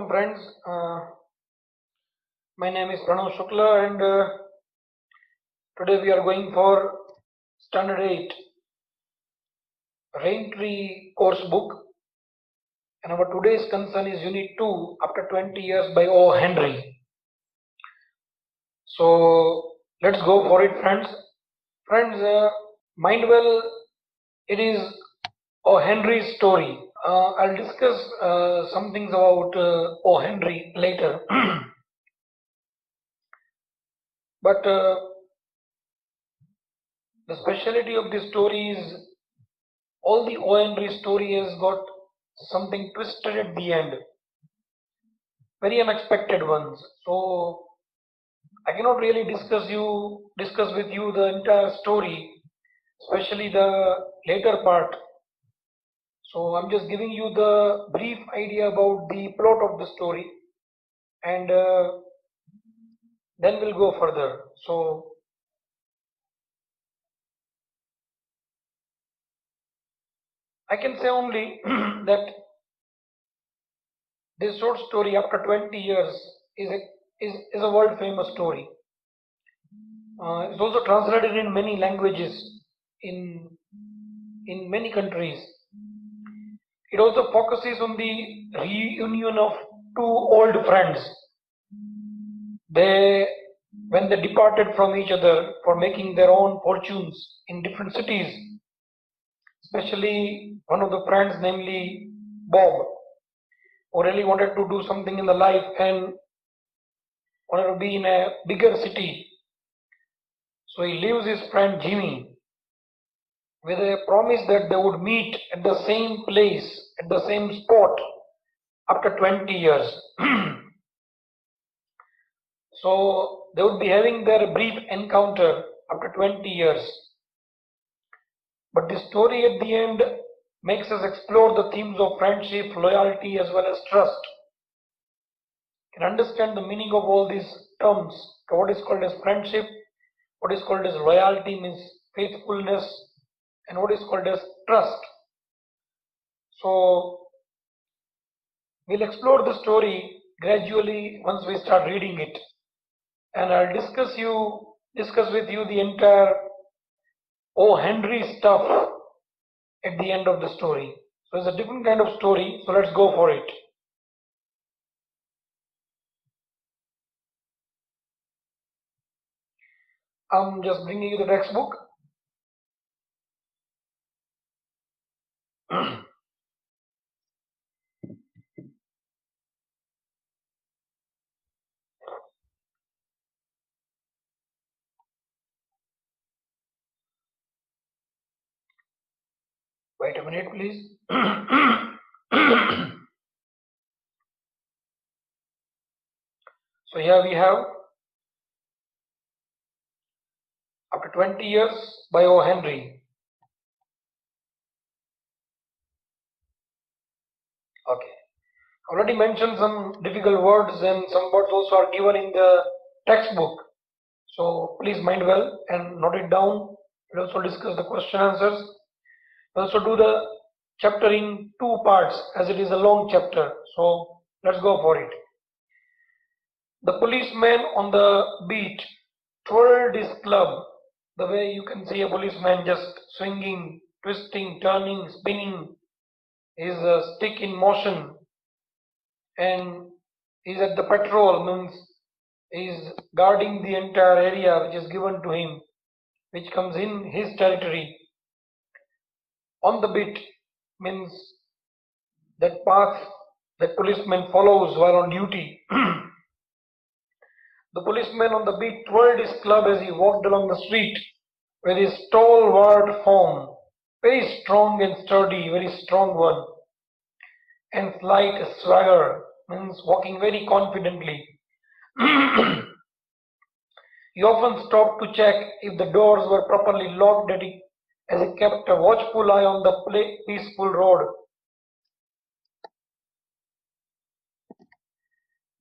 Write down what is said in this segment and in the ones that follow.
friends. My name is Pranav Shukla and today we are going for Standard 8 Raintree course book, and our today's concern is Unit 2 after 20 years by O. Henry. So let's go for it, friends. Friends, mind well, it is O. Henry's story. I'll discuss some things about O. Henry later. But the speciality of this story is all the O. Henry story has got something twisted at the end, very unexpected ones. So I cannot really discuss with you the entire story, especially the later part. So I'm just giving you the brief idea about the plot of the story, and then we'll go further. So I can say only that this short story after 20 years is a world famous story. It's also translated in many languages in many countries. It also focuses on the reunion of two old friends. When they departed from each other for making their own fortunes in different cities, especially one of the friends, namely Bob, who really wanted to do something in the life and wanted to be in a bigger city. So he leaves his friend Jimmy with a promise that they would meet at the same place, at the same spot after 20 years. So they would be having their brief encounter after 20 years. But the story at the end makes us explore the themes of friendship, loyalty, as well as trust. You can understand the meaning of all these terms. What is called as friendship, what is called as loyalty means faithfulness, and what is called as trust. So we'll explore the story gradually once we start reading it, and I'll discuss with you the entire O. Henry stuff at the end of the story. So it's a different kind of story, so let's go for it. I'm just bringing you the textbook. Wait a minute, please. So here we have after 20 years by O. Henry. Okay. I already mentioned some difficult words, and some words also are given in the textbook. So please mind well and note it down. We'll also discuss the question answers. We'll also do the chapter in two parts as it is a long chapter. So let's go for it. The policeman on the beat twirled his club, the way you can see a policeman just swinging, twisting, turning, spinning his stick in motion, and he's at the patrol, means he's guarding the entire area which is given to him, which comes in his territory. On the beat means that path that policeman follows while on duty. The policeman on the beat twirled his club as he walked along the street with his stalwart form, very strong and sturdy, very strong one, and slight swagger means walking very confidently. He often stopped to check if the doors were properly locked as he kept a watchful eye on the peaceful road.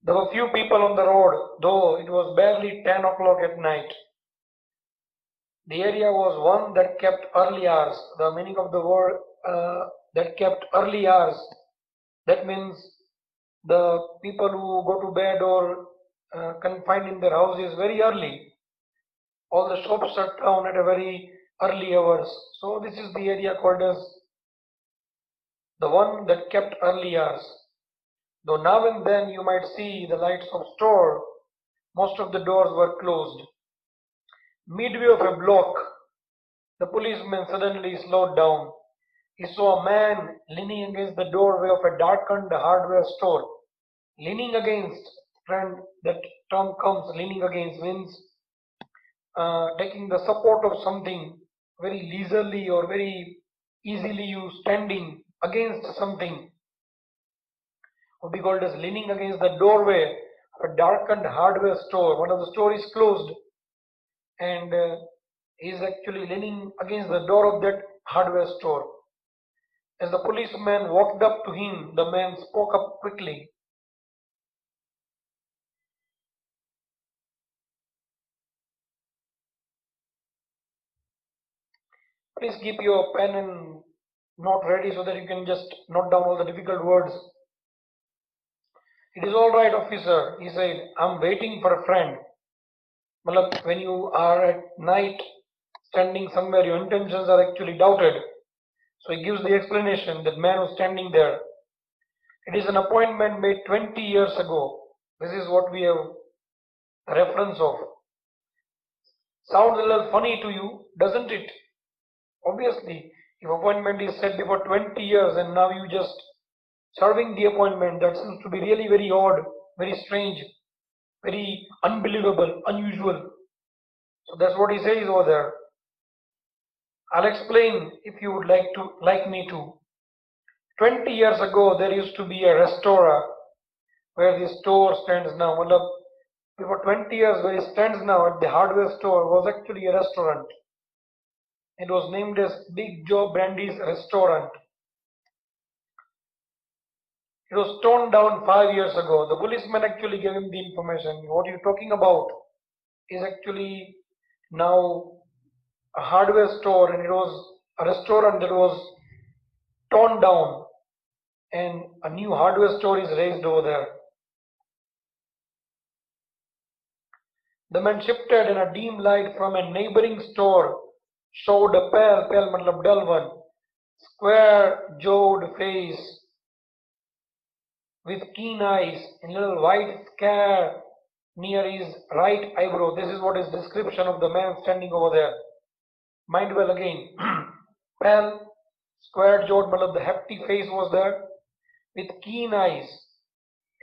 There were few people on the road, though it was barely 10 o'clock at night. The area was one that kept early hours. The meaning of the word that kept early hours, that means the people who go to bed or confined in their houses very early. All the shops shut down at a very early hours. So this is the area called as the one that kept early hours. Though now and then you might see the lights of store, most of the doors were closed. Midway of a block, the policeman suddenly slowed down. He saw a man leaning against the doorway of a darkened hardware store. Leaning against, friend, that term comes, leaning against means taking the support of something very leisurely or very easily, you standing against something would be called as leaning against the doorway of a darkened hardware store. One of the stores is closed and he is actually leaning against the door of that hardware store. As the policeman walked up to him, the man spoke up quickly. Please keep your pen and note ready so that you can just note down all the difficult words. It is all right, officer, he said. I'm waiting for a friend. When you are at night standing somewhere, your intentions are actually doubted. So he gives the explanation that man was standing there. It is an appointment made 20 years ago. This is what we have a reference of. Sounds a little funny to you, doesn't it? Obviously, if appointment is set before 20 years and now you just serving the appointment, that seems to be really very odd, very strange, very unbelievable, unusual. So that's what he says over there. I'll explain if you would like me to. 20 years ago, there used to be a restaurant where the store stands now. Before 20 years, where it stands now at the hardware store was actually a restaurant. It was named as Big Joe Brandy's Restaurant. It was torn down 5 years ago. The policeman actually gave him the information. What you're talking about is actually now a hardware store, and it was a restaurant that was torn down and a new hardware store is raised over there. The man shifted and a dim light from a neighboring store showed a pale dull one, square-jawed face with keen eyes and little white scar near his right eyebrow. This is what is description of the man standing over there. Mind well again. Pale, square-jawed, the hefty face was there with keen eyes,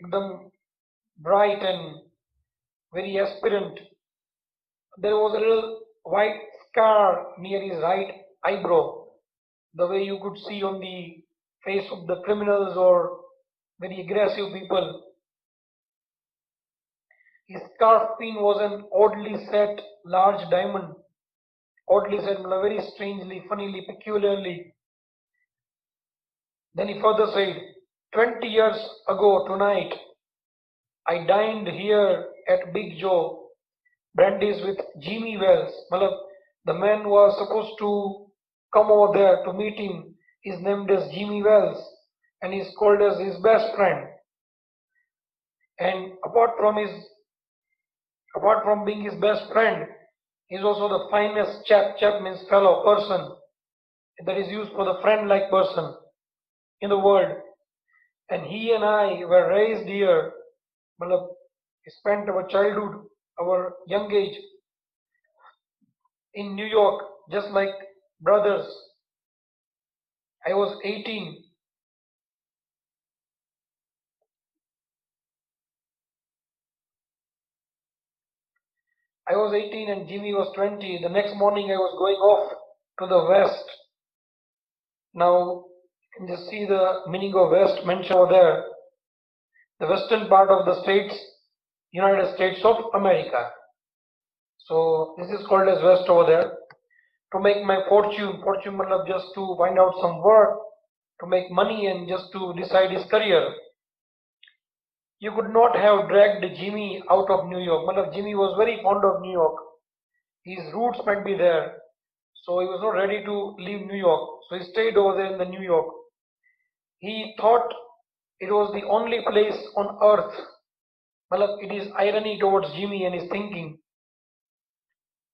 ekdam bright and very aspirant. There was a little white scar near his right eyebrow, the way you could see on the face of the criminals or very aggressive people. His scarf pin was an oddly set large diamond. Oddly set, very strangely, funnily, peculiarly. Then he further said, 20 years ago tonight, I dined here at Big Joe Brandy's with Jimmy Wells. The man was supposed to come over there to meet him. He's named as Jimmy Wells and he's called as his best friend. And apart from being his best friend, he's also the finest chap means fellow person that is used for the friend-like person in the world. And he and I were raised here. We spent our childhood, our young age in New York, just like brothers. I was 18. And Jimmy was 20. The next morning I was going off to the west. Now you can just see the meaning of west mentioned over there. The western part of the states, United States of America. So this is called as west over there. To make my fortune just to find out some work, to make money and just to decide his career. You could not have dragged Jimmy out of New York. Jimmy was very fond of New York. His roots might be there. So he was not ready to leave New York. So he stayed over there in the New York. He thought it was the only place on earth. Well, it is irony towards Jimmy and his thinking.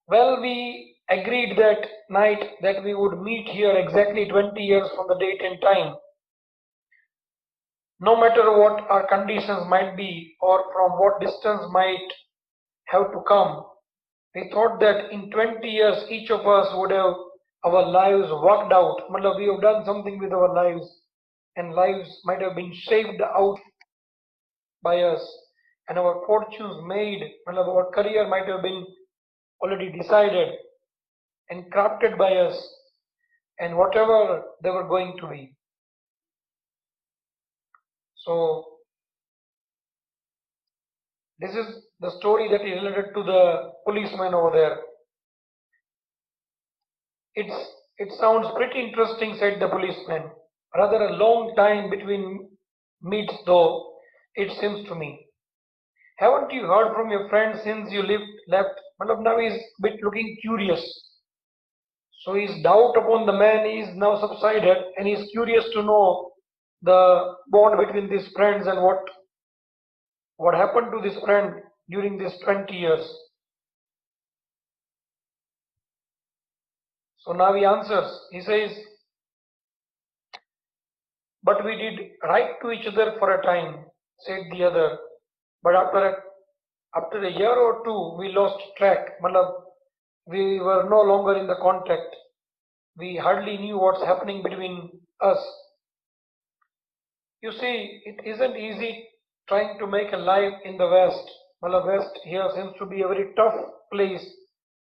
Well, we agreed that night that we would meet here exactly 20 years from the date and time. No matter what our conditions might be or from what distance might have to come, we thought that in 20 years each of us would have our lives worked out. Matlab, we have done something with our lives, and lives might have been shaped out by us, and our fortunes made. Matlab, our career might have been already decided and crafted by us, and whatever they were going to be. So this is the story that is related to the policeman over there. It sounds pretty interesting, said the policeman. Rather a long time between meets though, it seems to me. Haven't you heard from your friend since you left? Matlab, now he's a bit looking curious. So his doubt upon the man is now subsided, and he's curious to know the bond between these friends and what happened to this friend during these 20 years. So now he answers. He says, but we did write to each other for a time, said the other. But after a year or two, we lost track. Matlab, we were no longer in the contact. We hardly knew what's happening between us. You see, it isn't easy trying to make a life in the West. Well, West here seems to be a very tough place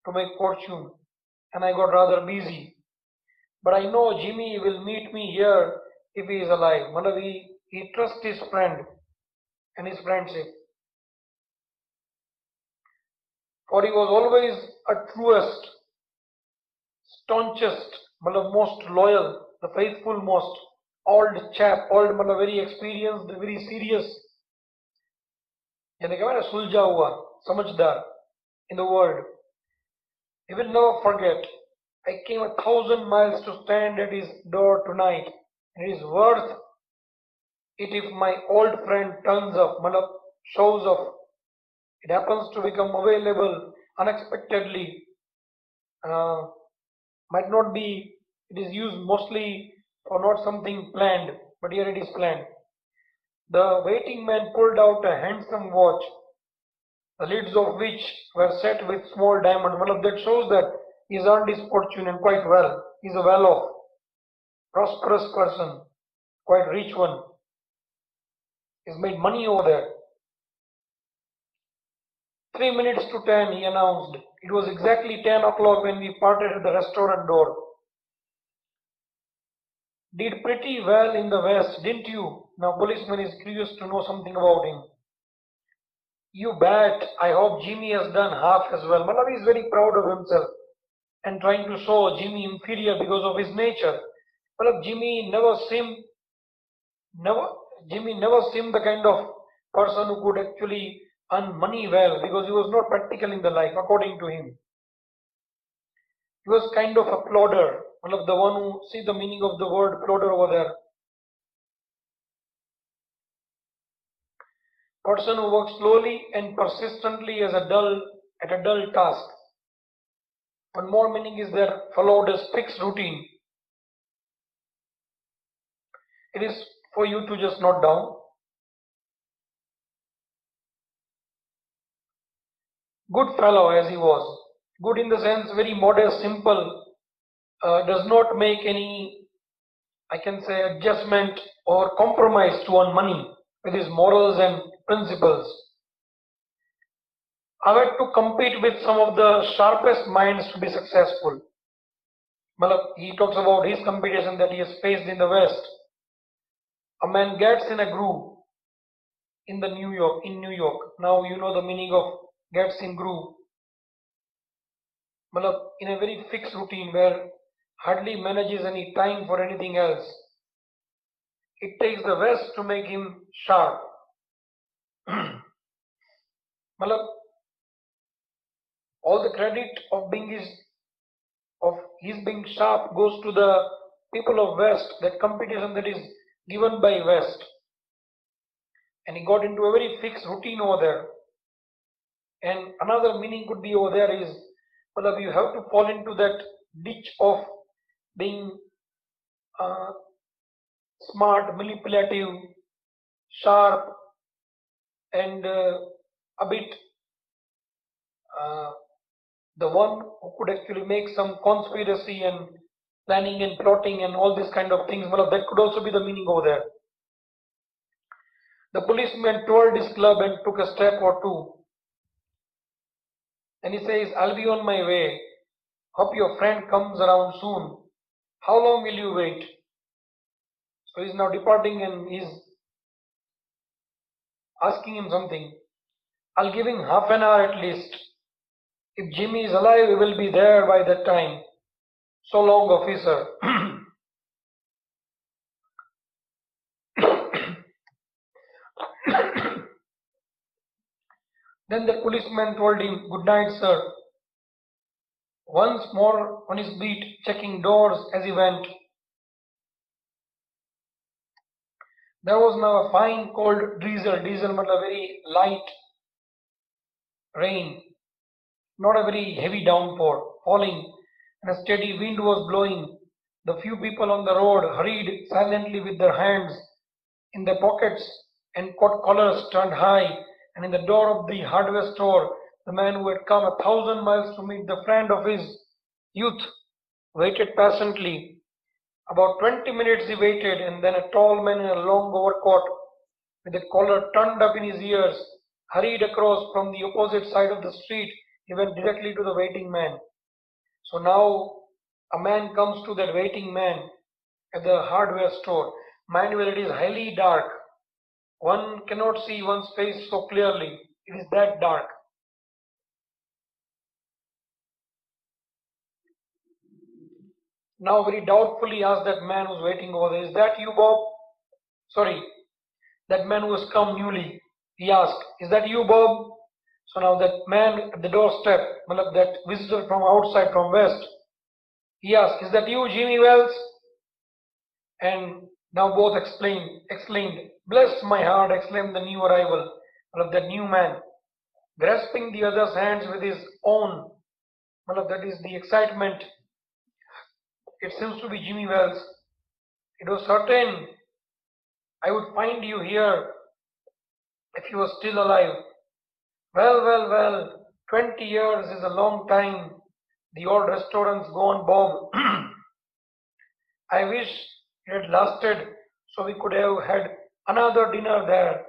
to make fortune, and I got rather busy. But I know Jimmy will meet me here if he is alive. Well, he trusts his friend and his friendship. For he was always a truest, staunchest, most loyal, the faithful, most old chap, old very experienced, very serious, यानी क्या सुलझा हुआ, समझदार in the world. He will never forget. I came 1,000 miles to stand at his door tonight, and it is worth it if my old friend turns up, shows up. It happens to become available unexpectedly. Might not be, it is used mostly for not something planned, but here it is planned. The waiting man pulled out a handsome watch, the lids of which were set with small diamonds. That shows that he's earned his fortune and quite well. He's a well-off, prosperous person, quite rich one. He's made money over there. 3 minutes to 10, he announced. It was exactly 10 o'clock when we parted at the restaurant door. Did pretty well in the West, didn't you? Now policeman is curious to know something about him. You bet. I hope Jimmy has done half as well. Malawi is very proud of himself and trying to show Jimmy inferior because of his nature. Jimmy never seemed the kind of person who could actually earn money well, because he was not practical in the life, according to him. He was kind of a plodder, the one who see the meaning of the word plodder over there. Person who works slowly and persistently at a dull task. One more meaning is there, followed a fixed routine. It is for you to just note down. Good fellow as he was. Good in the sense very modest, simple, does not make any, I can say, adjustment or compromise to earn money with his morals and principles. I had to compete with some of the sharpest minds to be successful. He talks about his competition that he has faced in the West. A man gets in a groove in New York. Now you know the meaning of gets in groove. In a very fixed routine where hardly manages any time for anything else. It takes the West to make him sharp. All the credit of his being sharp goes to the people of West, that competition that is given by West. and he got into a very fixed routine over there. And another meaning could be over there is, well, you have to fall into that ditch of being uh, smart, manipulative, sharp, and a bit uh, the one who could actually make some conspiracy and planning and plotting and all these kind of things. Well, that could also be the meaning over there. The policeman toured his club and took a step or two. And he says, I'll be on my way. Hope your friend comes around soon. How long will you wait? So he's now departing and he's asking him something. I'll give him half an hour at least. If Jimmy is alive, he will be there by that time. So long, officer. Then the policeman told him, good night, sir. Once more on his beat, checking doors as he went. There was now a fine cold drizzle. Drizzle meant a very light rain, not a very heavy downpour, falling, and a steady wind was blowing. The few people on the road hurried silently with their hands in their pockets and collars turned high, and in the door of the hardware store, the man who had come 1,000 miles to meet the friend of his youth waited patiently. About 20 minutes he waited, and then a tall man in a long overcoat with a collar turned up in his ears hurried across from the opposite side of the street. He went directly to the waiting man. So now a man comes to that waiting man at the hardware store. Mind you, it is highly dark. One cannot see one's face so clearly. It is that dark. Now very doubtfully asked that man who's waiting over there, is that you, Bob? Sorry, that man who has come newly. He asked, is that you, Bob? So now that man at the doorstep, that visitor from outside, from west, he asked, is that you, Jimmy Wells? And now both exclaimed, bless my heart, exclaimed the new arrival, that new man, grasping the other's hands with his own. That is the excitement. It seems to be Jimmy Wells. It was certain I would find you here if you were still alive. Well, 20 years is a long time. The old restaurant's gone, Bob. I wish it had lasted so we could have had another dinner there.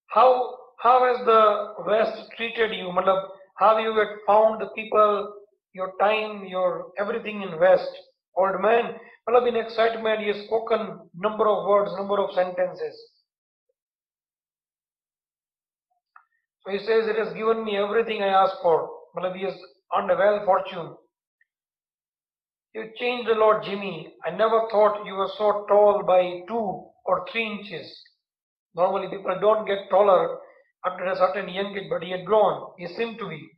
How has the West treated you? How you had found the people, your time, your everything in West? Old man, in excitement, he has spoken number of words, number of sentences. So he says, it has given me everything I asked for. He has earned a well fortune. You changed a lot, Jimmy. I never thought you were so tall by 2 or 3 inches. Normally people don't get taller after a certain young age, but he had grown. He seemed to be.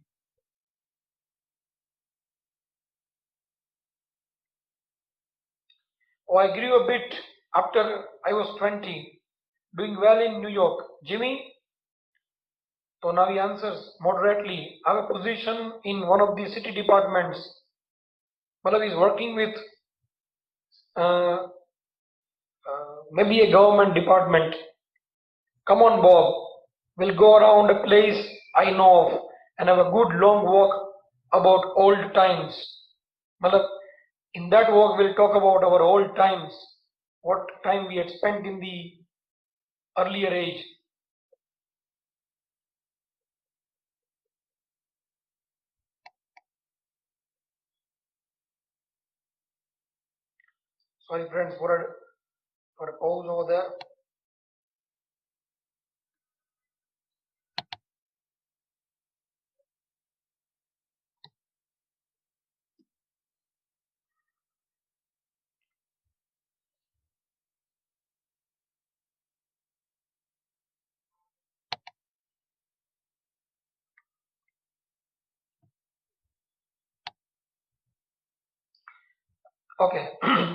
Oh, I grew a bit after I was 20, doing well in New York. Jimmy? So now he answers moderately. I have a position in one of the city departments. He's working with maybe a government department. Come on, Bob. We'll go around a place I know of and have a good long walk about old times. In that walk, we'll talk about our old times, what time we had spent in the earlier age. Sorry, friends, for a pause over there. Okay,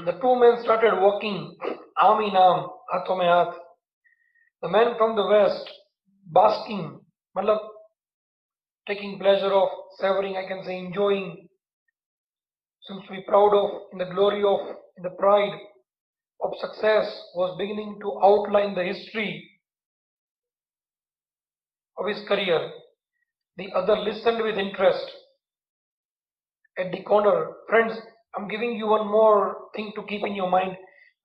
the two men started walking arm in arm, haathon mein haath. The man from the west, basking, matlab, taking pleasure of, savoring, I can say enjoying, seems to be proud of, in the glory of, in the pride of success, was beginning to outline the history of his career. The other listened with interest. At the corner, friends, I'm giving you one more thing to keep in your mind.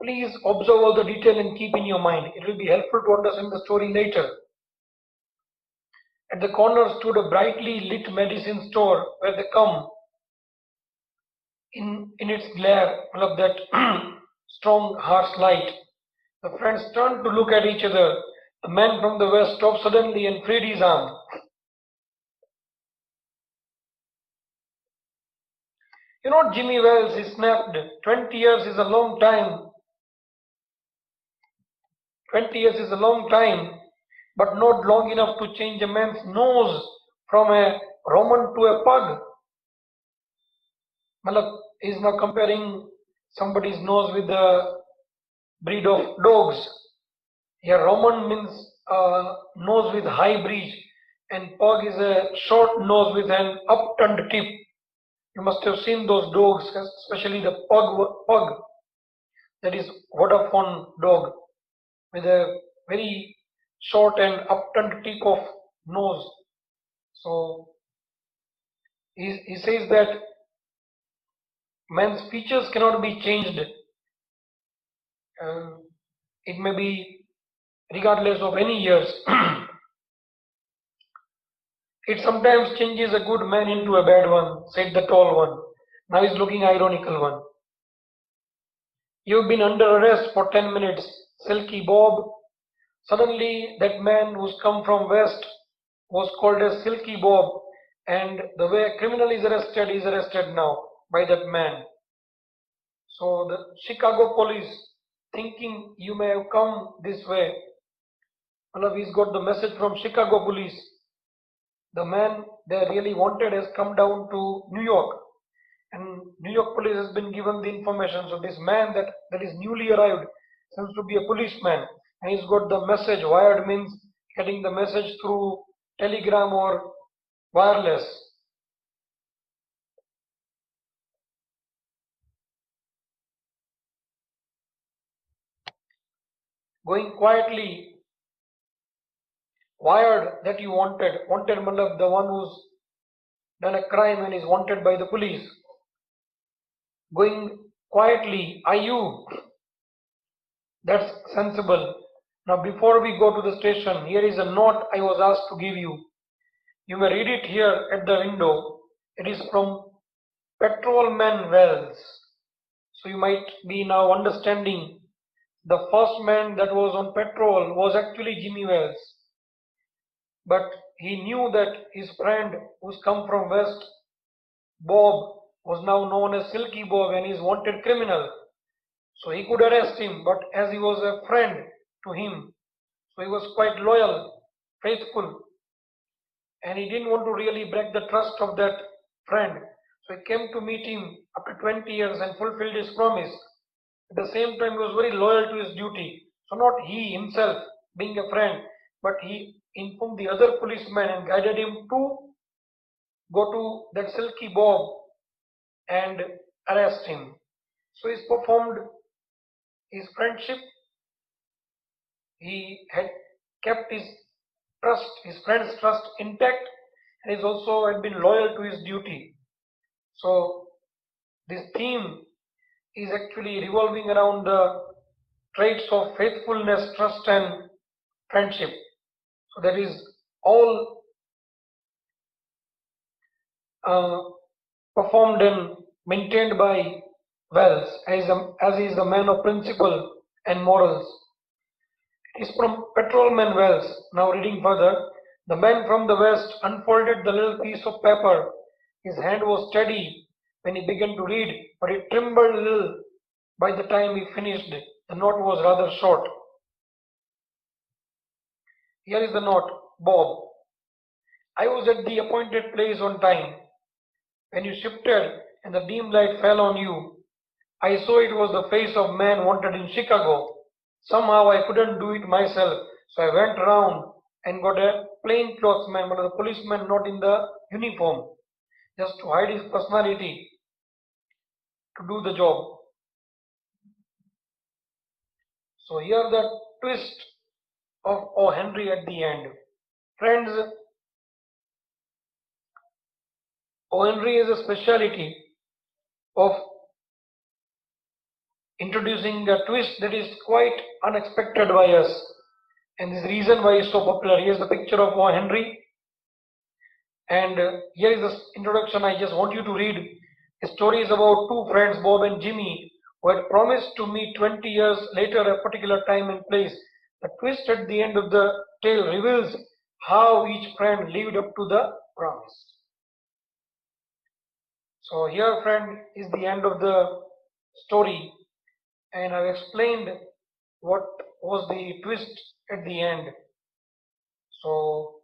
Please observe all the detail and keep in your mind. It will be helpful to understand the story later. At the corner stood a brightly lit medicine store where they come in its glare of that strong, harsh light. The friends turned to look at each other. The man from the west stopped suddenly and freed his arm. You know, Jimmy Wells, he snapped. 20 years is a long time. 20 years is a long time, but not long enough to change a man's nose from a Roman to a pug. Malab is now comparing somebody's nose with the breed of dogs. Here, Roman means nose with high bridge, and pug is a short nose with an upturned tip. You must have seen those dogs, especially the pug that is Vodafone dog, with a very short and upturned tip of nose. So he says that man's features cannot be changed. It may be regardless of any years. It sometimes changes a good man into a bad one, said the tall one. Now he's looking ironical one. You've been under arrest for 10 minutes, Silky Bob. Suddenly that man who's come from west was called as Silky Bob, and the way a criminal is arrested now by that man. So the Chicago police, thinking you may have come this way, he's got the message from Chicago police. The man they really wanted has come down to New York, and New York police has been given the information. So this man that is newly arrived seems to be a policeman, and he's got the message. Wired means getting the message through telegram or wireless. Going quietly, wired that you wanted malab, the one who's done a crime and is wanted by the police. Going quietly, are you? That's sensible. Now before we go to the station, here is a note I was asked to give you. You may read it here at the window. It is from Patrolman Wells. So you might be now understanding the first man that was on patrol was actually Jimmy Wells. But he knew that his friend who's come from west, Bob, was now known as Silky Bob and is wanted criminal. So he could arrest him, but as he was a friend to him, so he was quite loyal, faithful, and he didn't want to really break the trust of that friend. So he came to meet him after 20 years and fulfilled his promise. At the same time, he was very loyal to his duty. So not he himself being a friend, but he informed the other policeman and guided him to go to that Silky Bob and arrest him. So he's performed his friendship. He had kept his trust, his friend's trust intact, and he's also had been loyal to his duty. So this theme is actually revolving around the traits of faithfulness, trust, and friendship. So that is all performed and maintained by Wells, as he is a man of principle and morals. It is from Patrolman Wells. Now reading further, the man from the west unfolded the little piece of paper. His hand was steady when he began to read, but it trembled a little by the time he finished. The note was rather short. Here is the note. Bob, I was at the appointed place on time. When you shifted and the dim light fell on you, I saw it was the face of man wanted in Chicago. Somehow I couldn't do it myself, So I went around and got a plain clothes man, but the policeman not in the uniform, just to hide his personality to do the job. So here the twist of O. Henry at the end. Friends, O. Henry is a speciality of introducing a twist that is quite unexpected by us, and this reason why it's so popular. Here's the picture of O. Henry, and here is the introduction. I just want you to read. The story is about two friends, Bob and Jimmy, who had promised to meet 20 years later at a particular time and place. The twist at the end of the tale reveals how each friend lived up to the promise. So here, friend, is the end of the story, and I've explained what was the twist at the end. So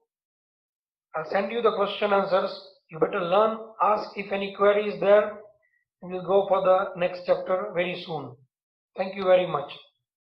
I'll send you the question answers. You better learn, ask if any query is there, and we'll go for the next chapter very soon. Thank you very much.